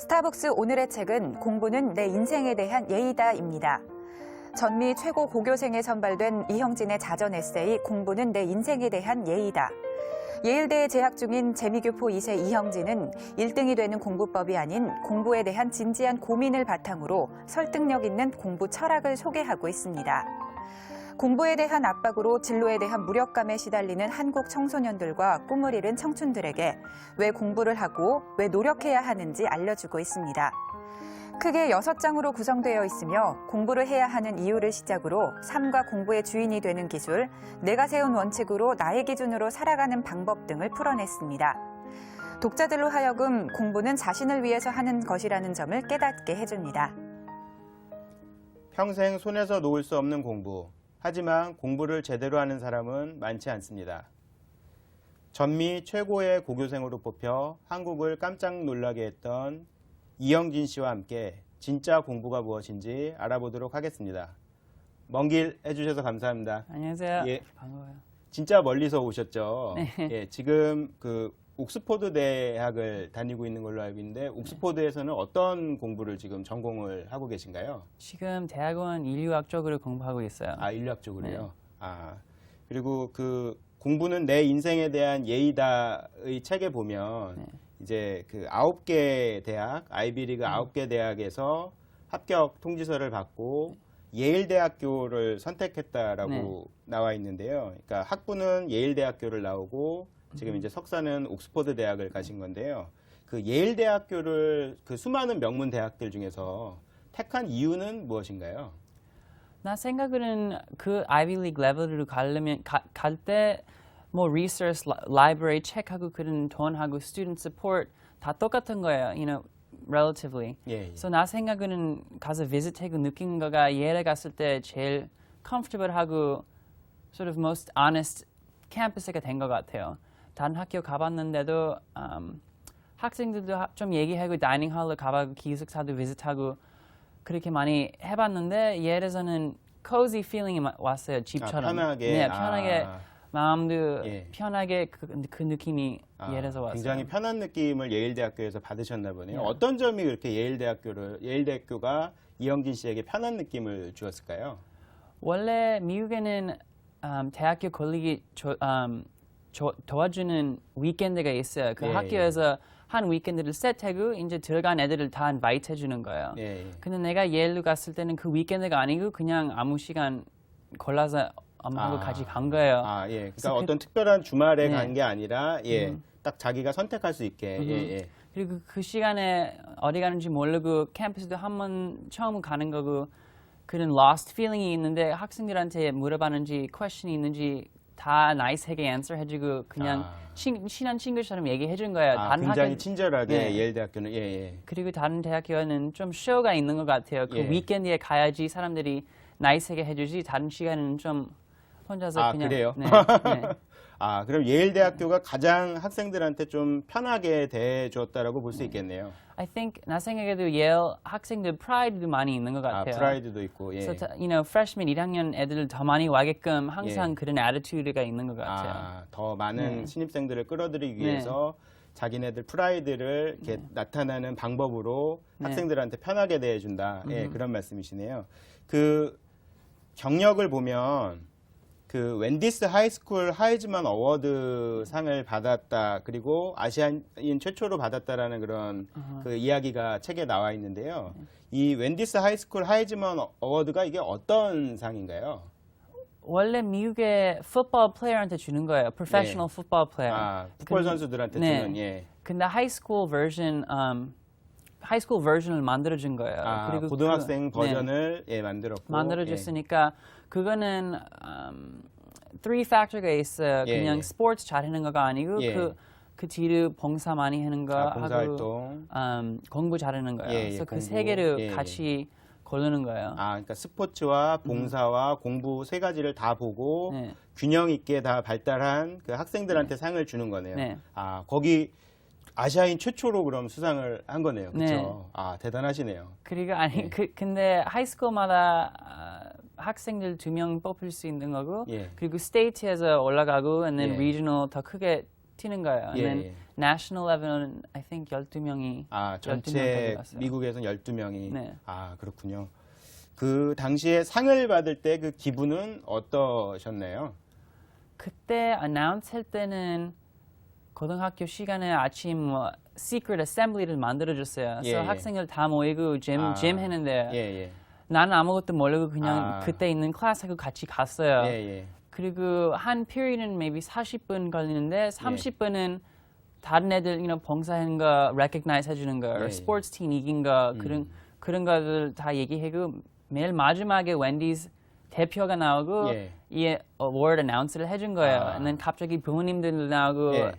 스타벅스 오늘의 책은 공부는 내 인생에 대한 예의다입니다. 전미 최고 고교생에 선발된 이형진의 자전 에세이 공부는 내 인생에 대한 예의다. 예일대에 재학 중인 재미교포 2세 이형진은 1등이 되는 공부법이 아닌 공부에 대한 진지한 고민을 바탕으로 설득력 있는 공부 철학을 소개하고 있습니다. 공부에 대한 압박으로 진로에 대한 무력감에 시달리는 한국 청소년들과 꿈을 잃은 청춘들에게 왜 공부를 하고 왜 노력해야 하는지 알려주고 있습니다. 크게 6장으로 구성되어 있으며 공부를 해야 하는 이유를 시작으로 삶과 공부의 주인이 되는 기술, 내가 세운 원칙으로 나의 기준으로 살아가는 방법 등을 풀어냈습니다. 독자들로 하여금 공부는 자신을 위해서 하는 것이라는 점을 깨닫게 해줍니다. 평생 손에서 놓을 수 없는 공부. 하지만 공부를 제대로 하는 사람은 많지 않습니다. 전미 최고의 고교생으로 뽑혀 한국을 깜짝 놀라게 했던 이형진 씨와 함께 진짜 공부가 무엇인지 알아보도록 하겠습니다. 먼 길 해주셔서 감사합니다. 안녕하세요. 예, 반가워요. 진짜 멀리서 오셨죠? 네. 예, 지금 옥스포드 대학을 다니고 있는 걸로 알고 있는데 옥스포드에서는 어떤 공부를 지금 전공을 하고 계신가요? 지금 대학원 인류학 쪽으로 공부하고 있어요. 아, 인류학 쪽으로요? 네. 아, 그리고 공부는 내 인생에 대한 예의다의 책에 보면 네. 이제 9개 대학, 아이비리그 9개 대학에서 합격 통지서를 받고 예일대학교를 선택했다라고 네. 나와 있는데요. 그러니까 학부는 예일대학교를 나오고 지금 이제 석사는 옥스퍼드 대학을 가신 건데요. 예일대학교를 수많은 명문 대학들 중에서 택한 이유는 무엇인가요? 나 생각은 그 아이비리그 레벨으로 가려면 갈 때 뭐 리서치, 라이브러리 책하고 그런 돈하고 스튜던트 서포트 다 똑같은 거예요. relatively. 예. 그래서 나 생각은 가서 비슷하고 느낀 거가 예를 갔을 때 제일 comfortable하고 sort of most honest 캠퍼스가 된 것 같아요. 다른 학교 가봤는데도 학생들도 좀 얘기하고 다이닝홀로 가봐고 기숙사도 비슷하고 그렇게 많이 해봤는데 예에서는 cozy feeling이 왔어요. 집처럼. 편하게. 네, 편하게 마음도 예. 편하게 그 느낌이 예에서 왔어요. 굉장히 편한 느낌을 예일대학교에서 받으셨나 보네요. 네. 어떤 점이 그렇게 예일대학교가 이형진 씨에게 편한 느낌을 주었을까요? 원래 미국에는 대학교 걸리기 도와주는 위켄드가 있어요. 그 예, 학교에서 한 위켄드를 세트하고 이제 들어간 애들을 다 인바이트 해주는 거예요. 예. 근데 내가 예일로 갔을 때는 그 위켄드가 아니고 그냥 아무 시간 골라서 엄마하고 같이 간 거예요. 아, 예. 그러니까 어떤 특별한 주말에 네. 간 게 아니라 딱 자기가 선택할 수 있게. 예. 그리고 그 시간에 어디 가는지 모르고 캠퍼스도 한 번 처음 가는 거고 그런 lost feeling이 있는데 학생들한테 물어봤는지 question이 있는지 다 나이스하게 answer 해주고 그냥 친한 친구처럼 얘기해준 거예요. 아, 다른 굉장히 학교, 친절하게 네. 예일대학교는 예. 그리고 다른 대학교는 좀 쇼가 있는 것 같아요. 그 예. 위켄드에 가야지 사람들이 나이스하게 해주지 다른 시간은 좀 혼자서 그냥. 그래요? 네, 네. 아, 그럼 예일대학교가 가장 학생들한테 좀 편하게 대해주었다라고 볼 수 있겠네요. I think 나 생각에도 예일 학생들 프라이드도 많이 있는 것 같아요. 프라이드도 있고. 예. 그래서 freshman 1학년 애들 더 많이 와게끔 항상 예. 그런 attitude가 있는 것 같아요. 더 많은 네. 신입생들을 끌어들이기 위해서 자기네들 프라이드를 이렇게 나타나는 방법으로 학생들한테 편하게 대해준다. 예, 그런 말씀이시네요. 경력을 보면 웬디스 하이스쿨 하이즈만 어워드 상을 받았다. 그리고 아시아인 최초로 받았다라는 그런 이야기가 책에 나와 있는데요. 이 웬디스 하이스쿨 하이즈만 어워드가 이게 어떤 상인가요? 원래 미국의 풋볼 플레이어한테 주는 거예요. professional football player. 풋볼 선수들한테 네. 주는 예. 근데 하이스쿨 버전을 만들어준 거예요. 그리고 고등학생 버전을 만들었고 만들어줬으니까 그거는 three factor가 있어요. 예, 그냥 예. 스포츠 잘하는 거가 아니고 예. 그 뒤로 봉사 많이 하는 거 봉사활동. 하고 공부 잘하는 거예요. 그래서 그 공부. 세 개를 예, 같이 고르는 거예요. 그러니까 스포츠와 봉사와 공부 세 가지를 다 보고 네. 균형 있게 다 발달한 그 학생들한테 상을 주는 거네요. 네. 거기 아시아인 최초로 그럼 수상을 한 거네요. 그렇죠? 네. 대단하시네요. 그리고 근데 하이스쿨마다 학생들 2명 뽑힐 수 있는 거고 예. 그리고 스테이트에서 올라가고 and then 예. regional 더 크게 튀는 거예요. 예, And then 예. national level은 I think 12명이 아, 12명 전체 가져갔어요. 미국에선 12명이. 네. 아, 그렇군요. 그 당시에 상을 받을 때 그 기분은 어떠셨나요? 그때 announce 할 때는 고등학교 시간에 아침 뭐 secret assembly를 만들어줬어요. 예, 그래서 예. 학생들 다 모이고 짐 했는데 예, 예. 나는 아무것도 모르고 그냥 아. 그때 있는 클래스하고 같이 갔어요. 예, 예. 그리고 한 period은 maybe 40분 걸리는데 30분은 다른 애들 봉사한 거 recognize 해주는 거, 예, 스포츠 팀 이긴 거 그런 거들 다 얘기하고 매일 마지막에 웬디스 대표가 나오고 예. 이 award announce를 해준 거예요. 아. and then 갑자기 부모님들 나오고 예.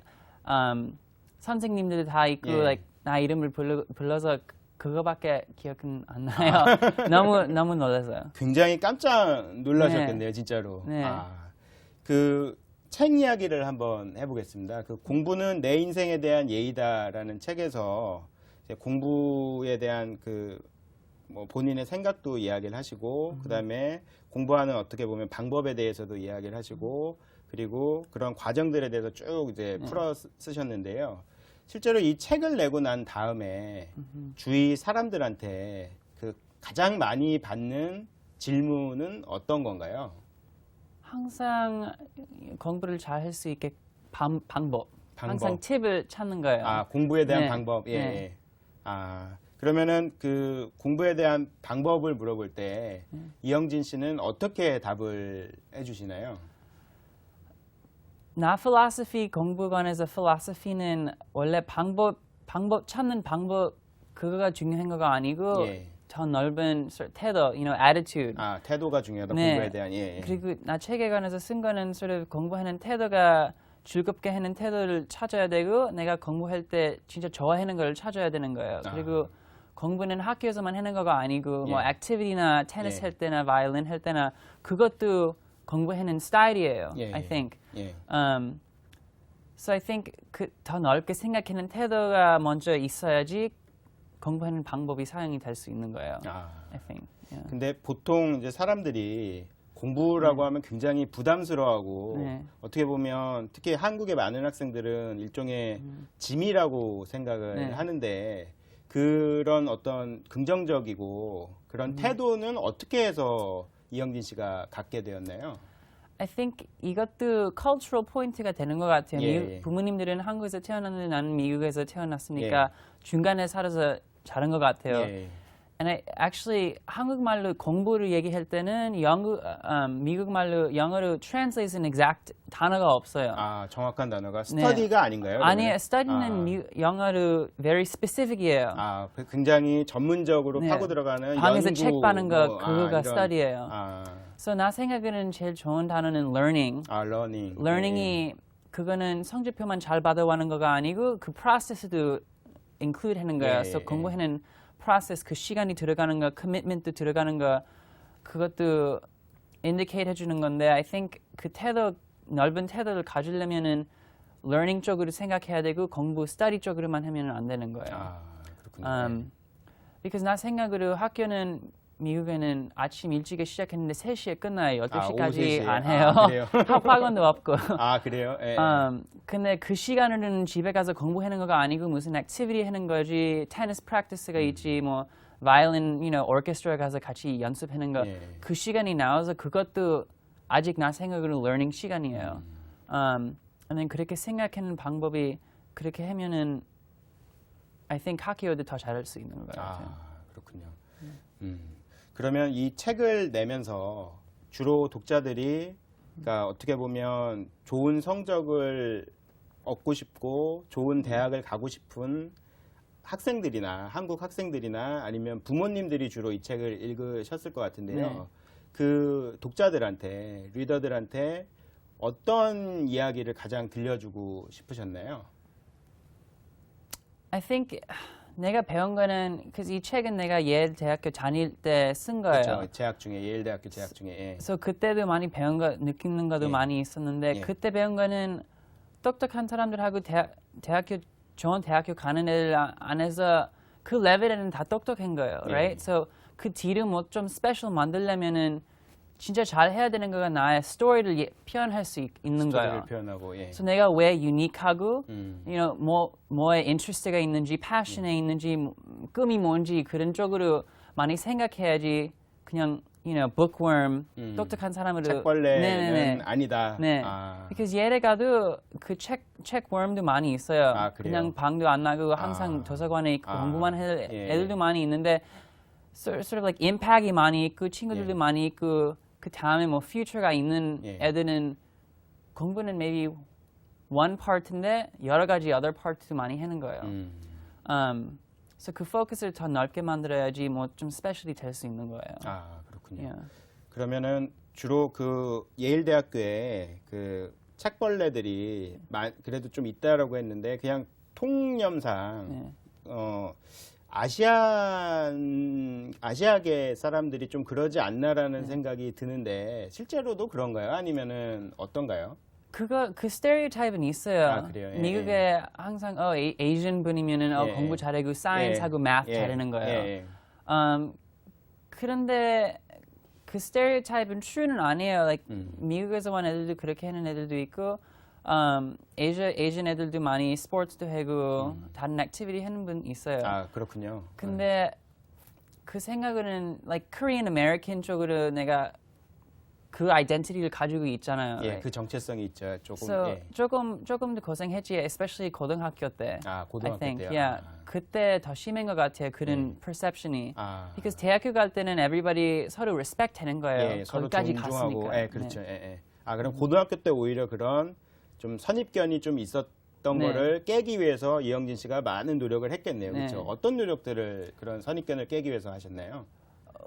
선생님들 다 있고 예. like, 나 이름을 불러서 그거밖에 기억은 안 나요. 너무 놀랐어요. 굉장히 깜짝 놀라셨겠네요, 진짜로. 네. 아, 그 책 이야기를 한번 해보겠습니다. 그 공부는 내 인생에 대한 예의다라는 책에서 이제 공부에 대한 그 뭐 본인의 생각도 이야기를 하시고, 그다음에 공부하는 어떻게 보면 방법에 대해서도 이야기를 하시고, 그리고 그런 과정들에 대해서 쭉 이제 풀어 쓰셨는데요. 실제로 이 책을 내고 난 다음에 주위 사람들한테 그 가장 많이 받는 질문은 어떤 건가요? 항상 공부를 잘 할 수 있게 방법. 항상 팁을 찾는 거예요. 아, 공부에 대한 네. 방법. 예. 네. 예. 아, 그러면은 그 공부에 대한 방법을 물어볼 때 이영진 씨는 어떻게 답을 해주시나요? 나 philosophy 공부관에서 philosophy는 원래 방법 찾는 방법 그거가 중요한 거가 아니고 예. 더 넓은 태도, attitude. 아, 태도가 중요하다. 네. 공부에 대한. 예. 예. 그리고 나 책에 관해서 쓴 거는 공부하는 태도가 즐겁게 하는 태도를 찾아야 되고 내가 공부할 때 진짜 좋아하는 걸 찾아야 되는 거예요. 그리고 공부는 학교에서만 하는 거가 아니고 뭐 예. 액티비티나 테니스 예. 할 때나 바이올린 할 때나 그것도 공부하는 스타일이에요. 예, I 예. think. 예. So I think 더 넓게 생각하는 태도가 먼저 있어야지 공부하는 방법이 사용이 될 수 있는 거예요. 아. I think. Yeah. 근데 보통 이제 사람들이 공부라고 하면 굉장히 부담스러워하고 네. 어떻게 보면 특히 한국의 많은 학생들은 일종의 짐이라고 생각을 네. 하는데 그런 어떤 긍정적이고 그런 태도는 어떻게 해서 이영진 씨가 갖게 되었나요? I think 이것도 cultural point가 되는 것 같아요. 예, 예. 부모님들은 한국에서 태어났는데 나는 미국에서 태어났으니까 중간에 살아서 자란 것 같아요. 예. And I actually 한국말로 공부를 얘기할 때는 미국말로 영어로 translate은 exact 단어가 없어요. 아, 정확한 단어가 study가 아닌가요? 아니에요. 그러면은? study는 영어로 very specific이에요. 아, 굉장히 전문적으로 네. 파고 들어가는 방에서 연구, 책 봐는 거 뭐, 그거가 이런, study예요. 아, So 나 생각에는 제일 좋은 단어는 learning. learning. learning이 그거는 성적표만 잘 받아가는 거가 아니고 그 프로세스도 include 하는 거예요. 예, 그래서 예. 공부하는 프로세스 그 시간이 들어가는 거, commitment도 들어가는 거 그것도 indicate 해주는 건데 I think 그 태도 넓은 태도를 가지려면은 learning 쪽으로 생각해야 되고 공부 study 쪽으로만 하면은 안 되는 거예요. 아, 그렇군요. because 나 생각으로 학교는 미국에는 아침 일찍에 시작했는데 3시에 끝나요. 12시까지 오후 3시에. 안 해요. 아, 그래요? 학원도 없고. 아, 그래요? 예. 근데 그 시간에는 집에 가서 공부하는 거가 아니고 무슨 액티비티 하는 거지. 테니스 프랙티스가 있지. 뭐 바이올린, 오케스트라 가서 같이 연습하는 거. 예. 그 시간이 나와서 그것도 아직 나 생각으로 learning 시간이에요. and then 그렇게 생각하는 방법이 그렇게 하면은 I think 학교도 더 잘할 수 있는 것 같아요. 아, 그렇군요. 그러면 이 책을 내면서 주로 독자들이 그러니까 어떻게 보면 좋은 성적을 얻고 싶고 좋은 대학을 가고 싶은 학생들이나 한국 학생들이나 아니면 부모님들이 주로 이 책을 읽으셨을 것 같은데요. 네. 그 독자들한테, 리더들한테 어떤 이야기를 가장 들려주고 싶으셨나요? I think 내가 배운 거는 이 책은 내가 예일 대학교 다닐 때 쓴 거예요. 그렇죠. 재학 중에 예일대학교 재학 중에. 예. 그래서 그때도 많이 배운 거 느끼는 것도 예. 많이 있었는데 예. 그때 배운 거는 똑똑한 사람들하고 대학교 좋은 대학교 가는 애들 안에서 그 레벨에는 다 똑똑한 거예요, 예. right? So 그 뒤로 뭐 좀 스페셜 만들려면은 진짜 잘 해야 되는 거가 나의 스토리를 표현할 수 있는 스토리를 거예요. 표현하고 예. 그래서 내가 왜 유니크하고 음. 뭐에 인트레스트가 있는지 패션에 있는지 꿈이 뭔지 그런 쪽으로 많이 생각해야지 그냥 bookworm 똑똑한 사람으로 책벌레는 네네네. 아니다. 네. 아. because 예를 가도 그 책worm도 많이 있어요. 아, 그래요? 그냥 방도 안 나고 항상 아. 도서관에 있고 아. 공부만 해 예. 애들도 많이 있는데 sort of like impact이 많이 있고 친구들도 예. 많이 있고 그 다음에 뭐 future가 있는 예. 애들은 공부는 maybe one part인데 여러 가지 other part도 많이 하는 거예요. 그래서 그 포커스를 더 넓게 만들어야지 뭐 좀 스페셜이 될 수 있는 거예요. 아, 그렇군요. Yeah. 그러면은 주로 그 예일 대학교에 그 책벌레들이 그래도 좀 있다라고 했는데 그냥 통념상 네. 아시아계 사람들이 좀 그러지 않나라는 생각이 드는데 실제로도 그런가요? 아니면은 어떤가요? 그 스테레오타입은 있어요. 아, 그래요? 예, 미국에 항상 에이전 분이면은 예, 공부 예. 잘하고 사이언스하고 math 예, 잘하는 거예요. 예, 그런데 그 스테레오타입은 true는 아니에요. Like 음. 미국에서 온 애들도 그렇게 하는 애들도 있고 에이전 애들도 많이 스포츠도 하고 다른 액티비티 하는 분 있어요. 아, 그렇군요. 근데 그 생각은 like Korean American 쪽으로 내가 그 아이덴티티를 가지고 있잖아요. 예, Like, 그 정체성이 있죠. 조금. so 예. 조금 더 고생했지, especially 고등학교 때. 아, I 고등학교 think, 때요. yeah, 아. 그때 더 심한 것 같아요. 그런 perception이. 아. because 대학교 갈 때는 everybody 서로 respect 하는 거예요. 예, 서로 거기까지 존중하고, 갔으니까. 예, 그렇죠. 네. 예, 예. 아, 그럼 고등학교 때 오히려 그런 좀 선입견이 좀 있었던 네. 거를 깨기 위해서 이영진 씨가 많은 노력을 했겠네요. 네. 그렇죠. 어떤 노력들을 그런 선입견을 깨기 위해서 하셨나요?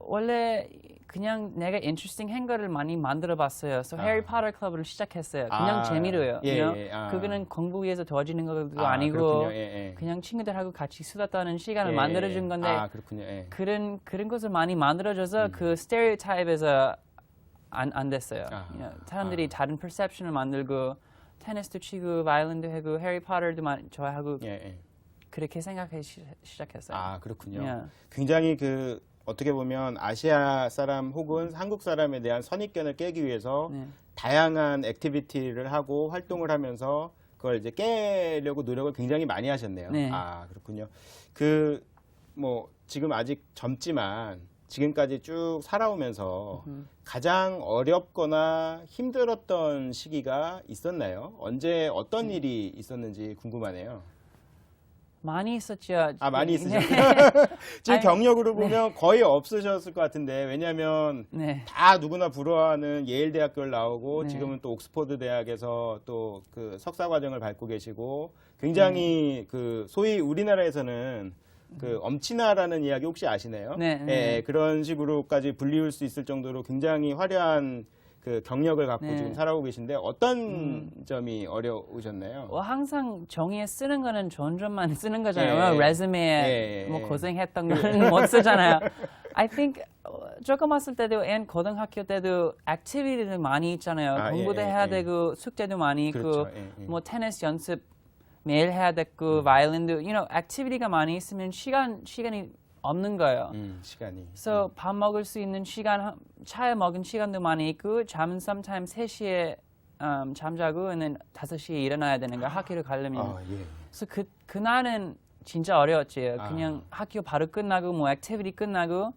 원래 그냥 내가 interesting 한 거를 많이 만들어 봤어요. So 해리 포터 클럽을 시작했어요. 그냥 아, 재미로요. 예, you know? 예, 아. 그거는 공부 위해서 도와주는 것도 아, 아니고 그렇군요. 예, 예. 그냥 친구들하고 같이 수다 떠는 시간을 예, 만들어준 건데 아, 그렇군요. 예. 그런 것을 많이 만들어줘서 그 스테레오타입에서 안 됐어요. 아, You know, 사람들이 다른 perception을 만들고 테니스도 치고 바이올린도 하고 해리 포터도 좋아하고 예, 예. 그렇게 생각하기 시작했어요. 아, 그렇군요. 예. 굉장히 그 어떻게 보면 아시아 사람 혹은 한국 사람에 대한 선입견을 깨기 위해서 네. 다양한 액티비티를 하고 활동을 하면서 그걸 이제 깨려고 노력을 굉장히 많이 하셨네요. 네. 아, 그렇군요. 그 뭐 지금 아직 젊지만 지금까지 쭉 살아오면서 가장 어렵거나 힘들었던 시기가 있었나요? 언제 어떤 일이 있었는지 궁금하네요. 많이 있었죠. 아, 많이 네. 있으셨어요? 지금 아니, 경력으로 보면 거의 없으셨을 것 같은데, 왜냐면 네. 다 누구나 부러워하는 예일 대학교를 나오고, 네. 지금은 또 옥스퍼드 대학에서 또 그 석사 과정을 밟고 계시고, 굉장히 그 소위 우리나라에서는 그 엄친아라는 이야기 혹시 아시나요? 네, 네. 예, 그런 식으로까지 불리울 수 있을 정도로 굉장히 화려한 그 경력을 갖고 네. 지금 살아오고 계신데, 어떤 점이 어려우셨나요? 항상 종이에 쓰는 거는 좋은 점만 쓰는 거잖아요. 예, 예. 레즈메에 예, 예, 뭐 예. 고생했던 거는 못 쓰잖아요. I think 조금 왔을 때도 고등학교 때도 액티비티도 많이 있잖아요. 아, 공부도 예, 예, 해야 예. 되고 숙제도 많이 있고 그렇죠. 예, 예. 뭐 테니스 연습 매일 해야 되고 바이올린도 액티비티가 많이 있으면 시간이 없는 거예요. 시간이. So 밥 먹을 수 있는 시간, 차에 먹은 시간도 많이 있고 잠은 sometimes 3시에 잠자고 는 5시에 일어나야 되는 거야. 학교를 가려면. 아, 예. 그래서 그날은 진짜 어려웠지. 아. 그냥 학교 바로 끝나고 뭐 액티비티 끝나고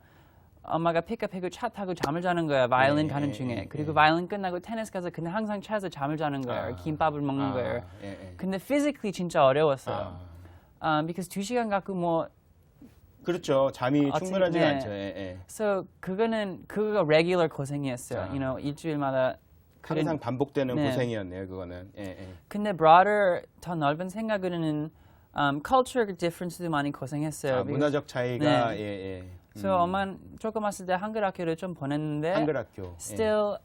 엄마가 픽업하고 차 타고 잠을 자는 거야. 바이올린 예, 가는 예, 중에. 예, 그리고 예. 바이올린 끝나고 테니스 가서 그냥 항상 차에서 잠을 자는 거예요. 아. 김밥을 먹는 거예요. 예, 예. 근데 physically 진짜 어려웠어요. 아. because 2시간 갖고 뭐 그렇죠. 잠이 어찌- 충분하지가 네. 않죠. 예, 예. So 그거가 regular 고생이었어요. 아. 일주일마다. 항상 반복되는 네. 고생이었네요. 그거는. 예, 예. 근데 broader 더 넓은 생각으로는 cultural difference도 많이 고생했어요. 아, 문화적 차이가 네. 예, 예. So 엄마는 조금 왔을 때 한글 학교를 좀 보냈는데 한글 학교. still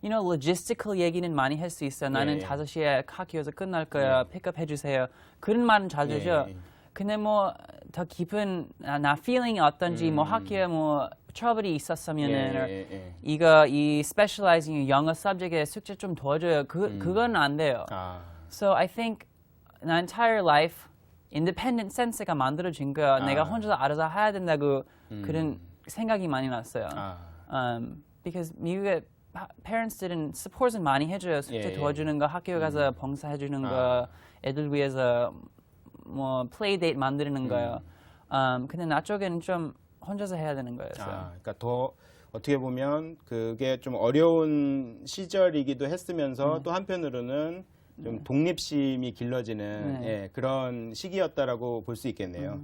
logistical 얘기는 많이 할 수 있어요. 나는 예. 5시에 학교에서 끝날 거야. 픽업해 주세요. 그런 말은 잘 예, 되죠. 예. 근데 뭐 더 깊은 나 feeling이 어떤지 뭐 학교에 뭐 트러블이 있었으면은 이 specializing 영어 subject에 숙제 좀 도와줘요. 그건 안 돼요. 아, So I think my entire life independent sense가 만들어진 거야. 내가 혼자서 알아서 해야 된다고 그런 생각이 많이 났어요. 아. because 미국의 parents들은 support은 많이 해줘요. 숙제 예, 도와주는 거, 학교 가서 봉사해주는 거, 애들 위해서 뭐 플레이데이트 만드는 거요. 근데 나 쪽에는 좀 혼자서 해야 되는 거였어요. 그러니까 더 어떻게 보면 그게 좀 어려운 시절이기도 했으면서 또 한편으로는 좀 독립심이 길러지는 예, 그런 시기였다라고 볼 수 있겠네요.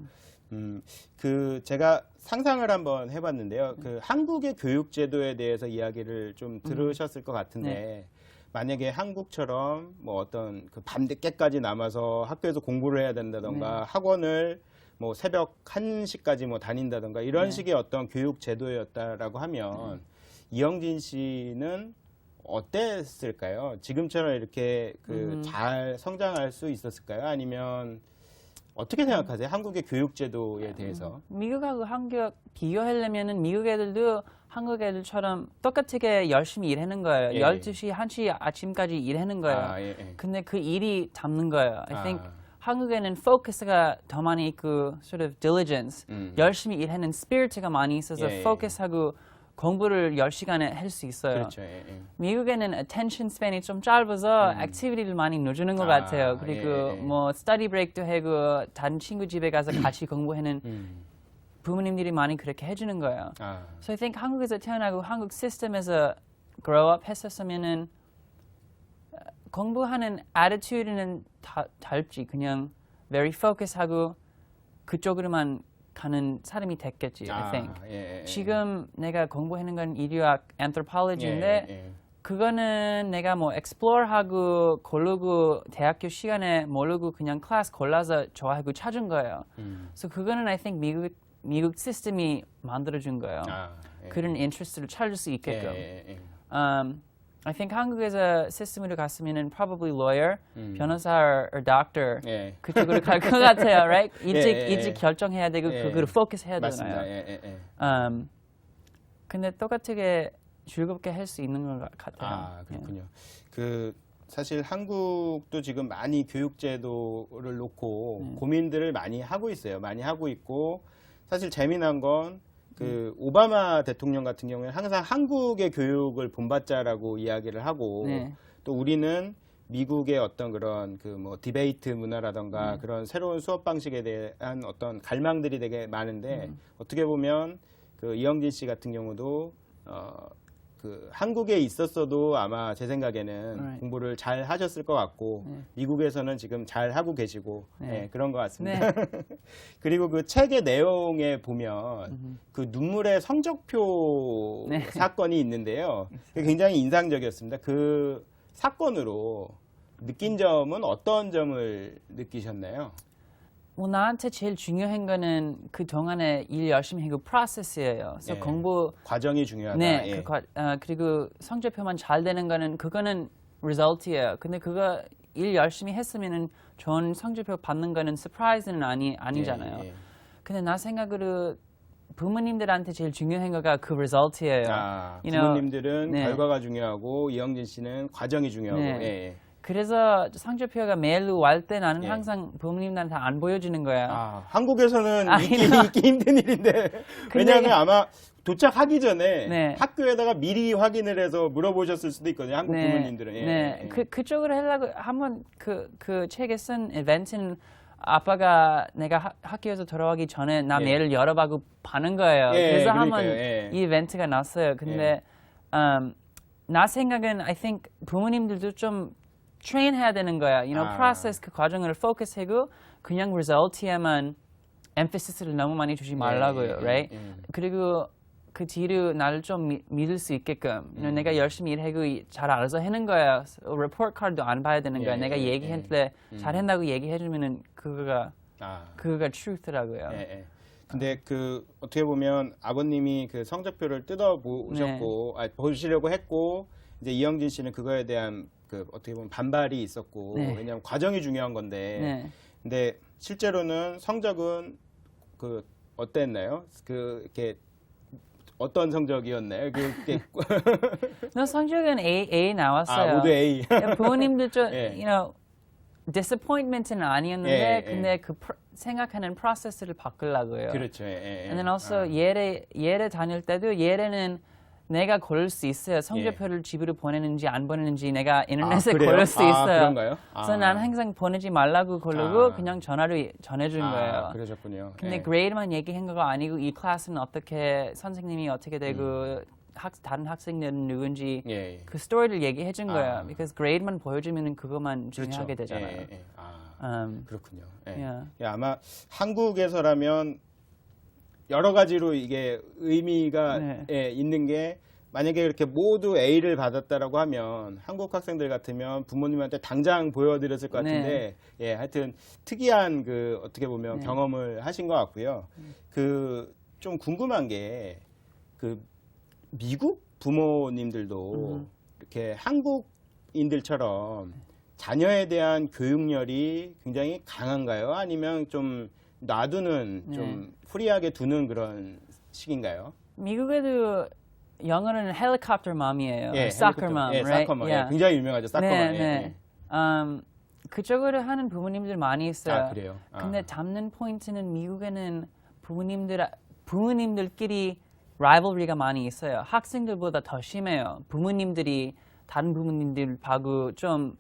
그 제가 상상을 한번 해봤는데요. 그 한국의 교육 제도에 대해서 이야기를 좀 들으셨을 것 같은데 만약에 한국처럼 뭐 어떤 그 밤늦게까지 남아서 학교에서 공부를 해야 된다던가 학원을 뭐 새벽 1시까지 뭐 다닌다던가 이런 식의 어떤 교육 제도였다라고 하면 이영진 씨는 어땠을까요? 지금처럼 이렇게 그 잘 성장할 수 있었을까요? 아니면 어떻게 생각하세요? 한국의 교육 제도에 대해서? 미국하고 한국 비교하려면은 미국 애들도 한국 애들처럼 똑같게 열심히 일하는 거예요. 예. 12시, 1시 아침까지 일하는 거예요. 예, 예. 근데 그 일이 잡는 거예요. I think 한국에는 포커스가 더 많이 있고 sort of diligence, 열심히 일하는 스피릿가 많이 있어서 예, 예. 포커스하고 공부를 10시간에 할 수 있어요. 그렇죠. 예, 예. 미국에는 attention span이 좀 짧아서 액티비티를 많이 늦추는 것 같아요. 그리고 예, 예. 뭐 스터디 브레이크도 하고 다른 친구 집에 가서 같이 공부하는 부모님들이 많이 그렇게 해주는 거예요. So I think 한국에서 태어나고 한국 시스템에서 grow up 했었으면은 공부하는 attitude는 달지 그냥 very focus하고 그쪽으로만 가는 사람이 됐겠지. I think. 예. 지금 내가 공부하는 건 인류학 anthropology인데 예. 그거는 내가 뭐 explore하고 고르고 대학교 시간에 모르고 그냥 클래스 골라서 좋아하고 찾은 거예요. 그래서 그거는 I think 미국 시스템이 만들어준 거예요. 예. 그런 인트레스트를 찾을 수 있게끔. 예. I think 한국에서 시스템으로 갔으면은 probably lawyer, 변호사 or doctor 예. 그쪽으로 갈 것 같아요, right? 예. 일찍 결정해야 되고 예. 그거를 focus 해야 맞습니다. 되잖아요. 예. 근데 똑같게 즐겁게 할 수 있는 것 같아요. 그렇군요. 그 사실 한국도 지금 많이 교육 제도를 놓고 고민들을 많이 하고 있어요. 많이 하고 있고 사실 재미난 건 그 오바마 대통령 같은 경우에는 항상 한국의 교육을 본받자라고 이야기를 하고 또 우리는 미국의 어떤 그런 그 뭐 디베이트 문화라던가 그런 새로운 수업 방식에 대한 어떤 갈망들이 되게 많은데 어떻게 보면 그 이영진 씨 같은 경우도 그 한국에 있었어도 아마 제 생각에는 공부를 잘 하셨을 것 같고 미국에서는 지금 잘 하고 계시고 그런 것 같습니다. 그리고 그 책의 내용에 보면 그 눈물의 성적표 사건이 있는데요. 그게 굉장히 인상적이었습니다. 그 사건으로 느낀 점은 어떤 점을 느끼셨나요? 뭐 나한테 제일 중요한 거는 그 동안에 일 열심히 하고 프로세스예요. 그래서 공부 과정이 중요하다. 네, 그리고 성적표만 잘 되는 거는 그거는 result이에요. 근데 그거 일 열심히 했으면은 좋은 성적표 받는 거는 surprise는 아니잖아요. 근데 나 생각으로 부모님들한테 제일 중요한 거가 그 result이에요. 부모님들은 결과가 중요하고 이영진 씨는 과정이 중요하고. 그래서 성적표가 메일로 올 때 나는 항상 부모님들한테 안 보여주는 거야. 한국에서는 읽기 힘든 일인데 왜냐하면 아마 도착하기 전에 학교에다가 미리 확인을 해서 물어보셨을 수도 있거든요. 한국 부모님들은. 그쪽으로 하려고 한번 그 책에 쓴 이벤트는 아빠가 내가 학교에서 돌아오기 전에 나 메일을 여러 번 받는 거예요. 그래서 한번 이 이벤트가 났어요. 근데 나 생각은 I think 부모님들도 좀 트레인 해야 되는 거야. 프로세스 그 과정을 포커스하고 그냥 result에만 emphasis 너무 많이 주지 말라고요, right? 그리고 그 뒤로 나를 좀 믿을 수 있게끔 내가 열심히 일하고 잘 알아서 하는 거야. report card도 안 봐야 되는 거야. 내가 얘기할 때 잘한다고 얘기해주면은 그거가 truth라고요. 근데 그 어떻게 보면 아버님이 그 성적표를 뜯어 보셨고 보시려고 했고 이제 이영진 씨는 그거에 대한 그 어떻게 보면 반발이 있었고 왜냐하면 과정이 중요한 건데 근데 실제로는 성적은 그 어땠나요? 그 이렇게 어떤 성적이었나요? 너 성적은 A 나왔어요. 모두 A. 부모님들 좀 disappointment는 아니었는데 근데 그 생각하는 프로세스를 바꾸려고요. 그렇죠. And then also 예래 다닐 때도 예래는 내가 고를 수 있어요. 성적표를 집으로 보내는지 안 보내는지 내가 인터넷에 그래요? 고를 수 있어요. 그런가요? 그래서 난 항상 보내지 말라고 고르고 그냥 전화로 전해준 거예요. 그러셨군요. 근데 예. 그레이드만 얘기한 거가 아니고 이 클래스는 어떻게 선생님이 어떻게 되고 다른 학생들은 누군지 예, 예. 그 스토리를 얘기해 준 거예요. because 그레이드만 보여주면 그거만 그렇죠. 중요하게 되잖아요. 예, 예. 아, 음, 그렇군요. 예. yeah. 예, 아마 한국에서라면 여러 가지로 이게 의미가 네. 예, 있는 게 만약에 이렇게 모두 A를 받았다라고 하면 한국 학생들 같으면 부모님한테 당장 보여드렸을 것 같은데 예, 하여튼 특이한 그 어떻게 보면 네. 경험을 하신 것 같고요. 그 좀 궁금한 게 그 미국 부모님들도 이렇게 한국인들처럼 자녀에 대한 교육열이 굉장히 강한가요? 아니면 좀 놔두는 좀 프리하게 두는 그런 식인가요? 미국에도 영어로는 헬리콥터 맘이에요. 예, soccer 헬리콥터. mom, 예, right? 사커머. Yeah. 예, 굉장히 유명하죠. 사커머. 네, 예, 네. 그쪽으로 하는 부모님들 많이 있어요. 아, 그래요? 근데 잡는 포인트는 미국에는 부모님들끼리 라이벌리가 많이 있어요. 학생들보다 더 심해요. 부모님들이 다른 부모님들하고 좀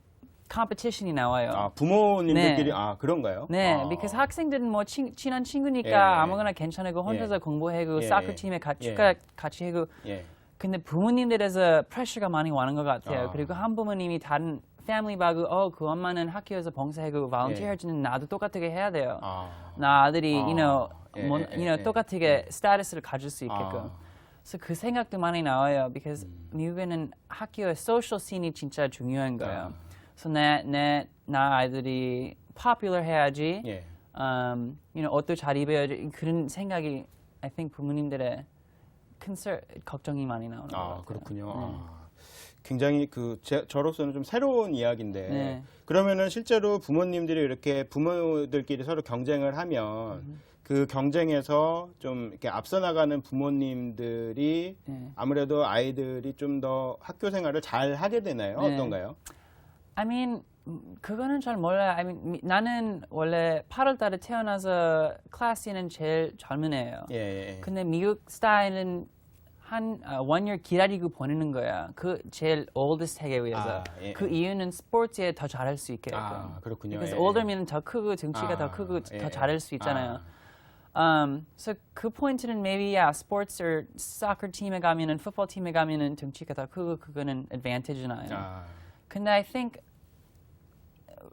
컴피티션이 나와요. 아, 부모님들끼리 네. 그런가요? 네, 아. because 학생들은 뭐 친한 친구니까 예, 아무거나 괜찮고 혼자서 예. 공부하고 예, 사커 예. 팀에 예. 축구 같이 하고 예. 근데 부모님들에서 프레셔가 많이 오는 것 같아요. 아. 그리고 한 부모님이 다른 패밀리 봐고 그 엄마는 학교에서 봉사하고 volunteer 예. 해주는 나도 똑같게 해야 돼요. 아. 나 아들이 아. 예, 예. 똑같게 스테이터스를 가질 수 있게끔. 아. 그래서 그 생각도 많이 나와요. because 미국에는 학교의 소셜 씬이 진짜 중요한 거예요. 그래서 나 아이들이 popular 해야지. 예. 옷도 잘 입어야지. 그런 생각이 I think 부모님들의 걱정이 많이 나오는 것 같아요. 그렇군요. 네. 굉장히 저로서는 좀 새로운 이야기인데 네. 그러면은 실제로 부모님들이 이렇게 부모들끼리 서로 경쟁을 하면 그 경쟁에서 좀 이렇게 앞서 나가는 부모님들이 네. 아무래도 아이들이 좀 더 학교 생활을 잘 하게 되나요? 네. 어떤가요? I mean, 그거는 잘 몰라요. I mean, 나는 원래 8월 달에 태어나서 클래스에는 제일 젊은 애예요. 예. 근데 미국 스타일은 한 one year 기다리고 보내는 거야. 그 제일 oldest 해에 의해서. 예. 그 이유는 스포츠에 더 잘할 수 있게끔. 그렇군요. 그래서 예. older면 더 크고 등치가 더 크고 예. 더 잘할 수 있잖아요. 그래서 그 포인트는 maybe 스포츠 or soccer 팀에 가면은 football 팀에 가면은 등치가 더 크고 그거는 advantage나요. 근데 I think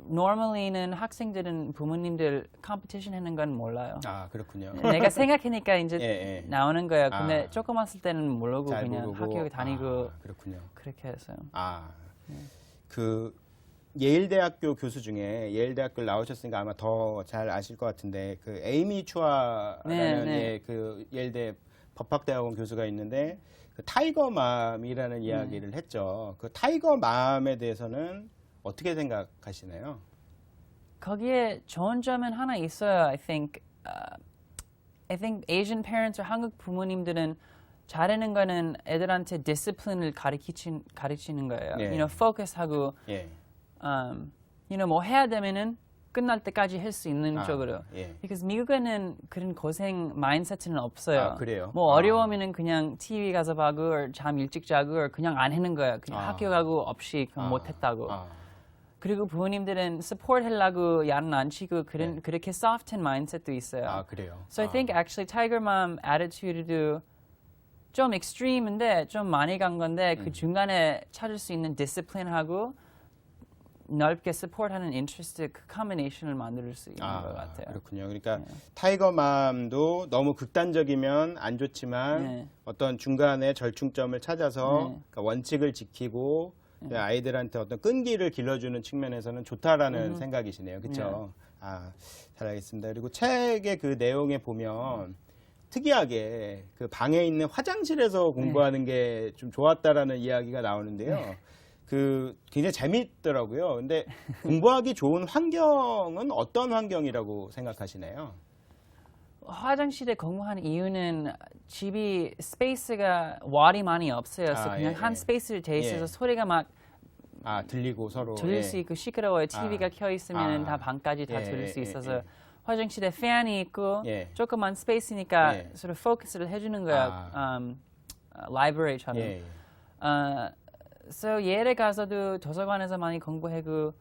normally는 학생들은 부모님들 competition 하는 건 몰라요. 그렇군요. 내가 생각하니까 이제 예. 나오는 거야. 근데 조금 왔을 때는 모르고 잘 그냥 모르고. 학교 다니고 그렇군요. 그렇게 했어요. 그 예일대학교 교수 중에 예일대학교를 나오셨으니까 아마 더 잘 아실 것 같은데 그 에이미 추아라는 네. 그 예일대 법학대학원 교수가 있는데 그 타이거맘이라는 이야기를 했죠. 그 타이거맘에 대해서는 어떻게 생각하시나요? 거기에 좋은 점은 하나 있어요. I think Asian parents, 한국 부모님들은 잘하는 거는 애들한테 디스플린을 가르치는 거예요. 예. focus하고, 예. 뭐 해야 되면은 끝날 때까지 할 수 있는 쪽으로. 예. because 미국에는 그런 고생 마인드셋은 없어요. 그래요? 뭐 어려우면은 그냥 TV 가서 봐고, 잠 일찍 자고, or 그냥 안 하는 거야. 그냥 학교 가고 없이 못했다고. 그리고 부모님들은 support 하려고 야는 안 치고 그렇게 soft한 마인드셋도 있어요. 그래요? So I think actually Tiger Mom attitude도 좀 extreme인데 좀 많이 간 건데 그 중간에 찾을 수 있는 discipline하고 넓게 support하는 interest 그 combination을 만들 수 있는 것 같아요. 그렇군요. 그러니까 타이거맘도 너무 극단적이면 안 좋지만 네. 어떤 중간에 절충점을 찾아서 네. 그러니까 원칙을 지키고 아이들한테 어떤 끈기를 길러주는 측면에서는 좋다라는 생각이시네요. 그렇죠? 잘 알겠습니다. 그리고 책의 그 내용에 보면 특이하게 그 방에 있는 화장실에서 공부하는 게 좀 좋았다라는 이야기가 나오는데요. 그 굉장히 재미있더라고요. 근데 공부하기 좋은 환경은 어떤 환경이라고 생각하시나요? 화장실에 공부하는 이유는 집이 스페이스가 왈이 많이 없어요. 그래서 그냥 한 스페이스를 돼 있어서 소리가 막 들리고 서로 들릴 수 있고 시끄러워요. TV가 켜 있으면 다 방까지 다 들릴 수 있어서 화장실에 팬이 있고 조그만 스페이스니까 서로 포커스를 해주는 거야. library처럼. 예. So 예를 가서도 도서관에서 많이 공부하고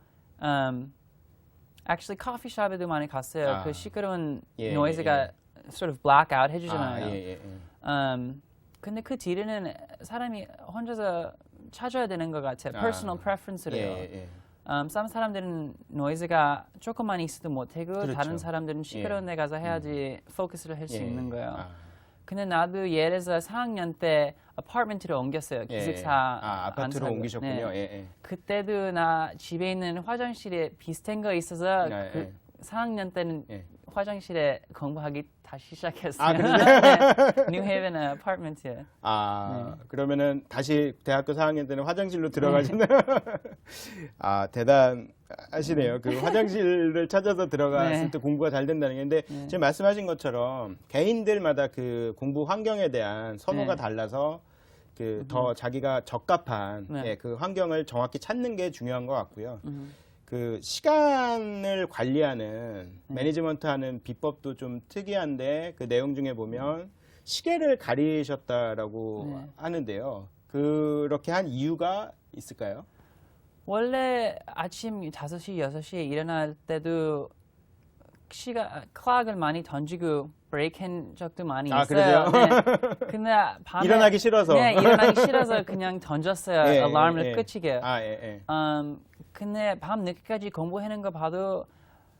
actually coffee shop에도 많이 갔어요. 아. 그 시끄러운 예, noise가 sort of black out 해주잖아요. 예. 근데 그 뒤로는 사람이 혼자서 찾아야 되는 것 같아요. personal preference로요. 예. some 사람들은 noise가 조금만 있어도 못하고 그렇죠. 다른 사람들은 시끄러운 데 가서 해야지 포커스를 할 수 예. 있는 거예요. 아. 근데 나도 예를 들어서 4학년 때 아파트먼트로 옮겼어요. 기숙사 아파트로 안 사고. 옮기셨군요. 네. 예. 그때도 나 집에 있는 화장실에 비슷한 거 있어서 네, 그 4학년 때는 예. 화장실에 공부하기 다시 시작했어요. 아, 그래요? 네, 뉴헤븐 아파트먼트에. 그러면은 다시 대학교 4학년 때는 화장실로 들어가시나요? 아, 대단하시네요. 그 화장실을 찾아서 들어갔을 네. 때 공부가 잘 된다는 게. 근데 지금 말씀하신 것처럼 개인들마다 그 공부 환경에 대한 선호가 네. 달라서 그 더 자기가 적합한 네. 그 환경을 정확히 찾는 게 중요한 것 같고요. 그 시간을 관리하는 매니지먼트하는 비법도 좀 특이한데 그 내용 중에 보면 시계를 가리셨다라고 하는데요. 그렇게 한 이유가 있을까요? 원래 아침 5시, 6시에 일어날 때도 클락을 많이 던지고 브레이크 한 적도 많이 아, 있어요. 그러세요? 네. 근데 밤에 일어나기 싫어서. 네, 일어나기 싫어서 그냥 던졌어요. 예, 알람을 예. 끄치게. 예. 근데 밤 늦게까지 공부하는 거 봐도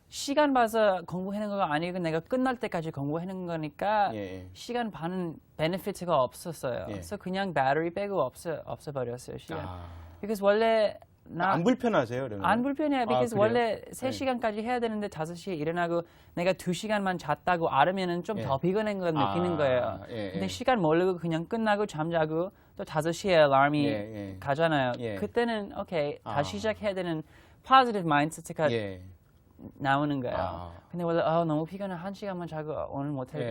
시간 봐서 공부하는 거가 아니고 내가 끝날 때까지 공부하는 거니까 예. 시간 반은 베네피트가 없었어요. 예. 그래서 그냥 배터리 빼고 없애버렸어요, 시간. 아, because 원래 안 불편하세요, 그러면? 안 불편해요. because 그래요? 원래 3시간까지 해야 되는데 5시에 일어나고 내가 2시간만 잤다고 알으면 좀 더 피곤한 거 느끼는 거예요. 근데 시간 모르고 그냥 끝나고 잠자고 또 5시에 알람이 가잖아요. 예. 그때는 오케이, 다시 시작해야 되는 positive mindset가 예. 나오는 거예요. 근데 원래 너무 피곤해 1시간만 자고 오늘 못하고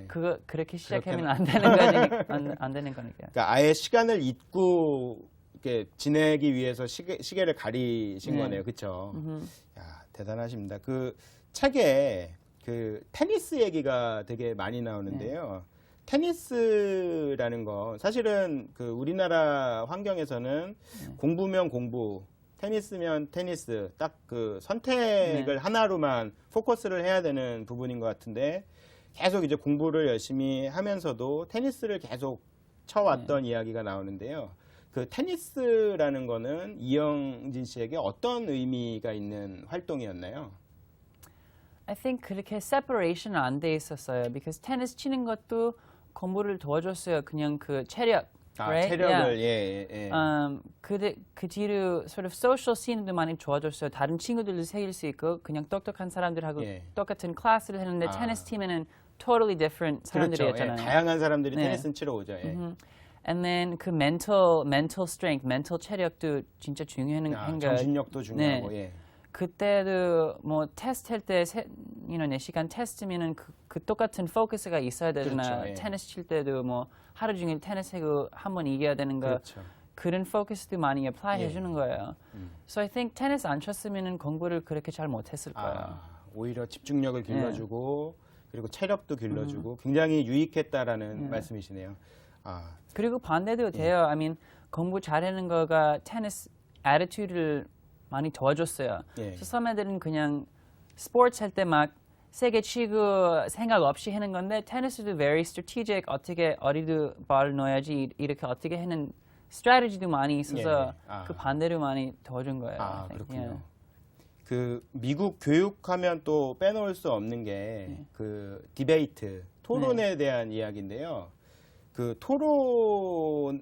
그거 그렇게 시작하면 안 되는 거니까 안 되는 거니까. 그러니까 아예 시간을 잊고 이렇게 지내기 위해서 시계를 가리신 거네요, 그렇죠? 야, 대단하십니다. 그 책에 그 테니스 얘기가 되게 많이 나오는데요. 테니스라는 건 사실은 그 우리나라 환경에서는 공부면 공부, 테니스면 테니스, 딱 그 선택을 하나로만 포커스를 해야 되는 부분인 것 같은데 계속 이제 공부를 열심히 하면서도 테니스를 계속 쳐왔던 이야기가 나오는데요. 그 테니스라는 거는 이영진 씨에게 어떤 의미가 있는 활동이었나요? I think 그렇게 separation 안 돼 있었어요. because 테니스 치는 것도 공부를 도와줬어요. 그냥 그 체력. right? 체력을 그 뒤로 sort of social scene도 많이 좋아졌어요. 다른 친구들도 사귈 수 있고 그냥 똑똑한 사람들하고 똑같은 클래스를 했는데 테니스 팀에는 totally different 사람들이었잖아요. 그렇죠. 다양한 사람들이 네. 테니스는 치러 오죠. And then 그 mental strength, mental 체력도 진짜 중요한 거. 정신력도 중요하고. 그때도 뭐 테스트 할 때 4시간 테스트면은 그 똑같은 포커스가 있어야 되잖아요. 그렇죠, 테니스 칠 때도 뭐 하루 종일 테니스 하고 한 번 이겨야 되는 거. 그렇죠. 그런 포커스도 많이 apply 해주는 거예요. So I think 테니스 안 쳤으면은 공부를 그렇게 잘 못했을 거예요. 오히려 집중력을 길러주고 그리고 체력도 길러주고 굉장히 유익했다라는 말씀이시네요. 그리고 반대도 돼요. I mean 공부 잘하는 거가 테니스 attitude를 많이 도와줬어요. 그래서 선배들은 그냥 스포츠 할 때 막 세게 치고 생각 없이 하는 건데 테니스도 very strategic, 어떻게 어디도 발 넣어야지 이렇게 어떻게 하는 스트래티지도 많이 있어서 그 반대로 많이 도와준 거예요. I think. 그렇군요. 그 미국 교육하면 또 빼놓을 수 없는 게 그 디베이트, 토론에 대한 이야기인데요. 그 토론에도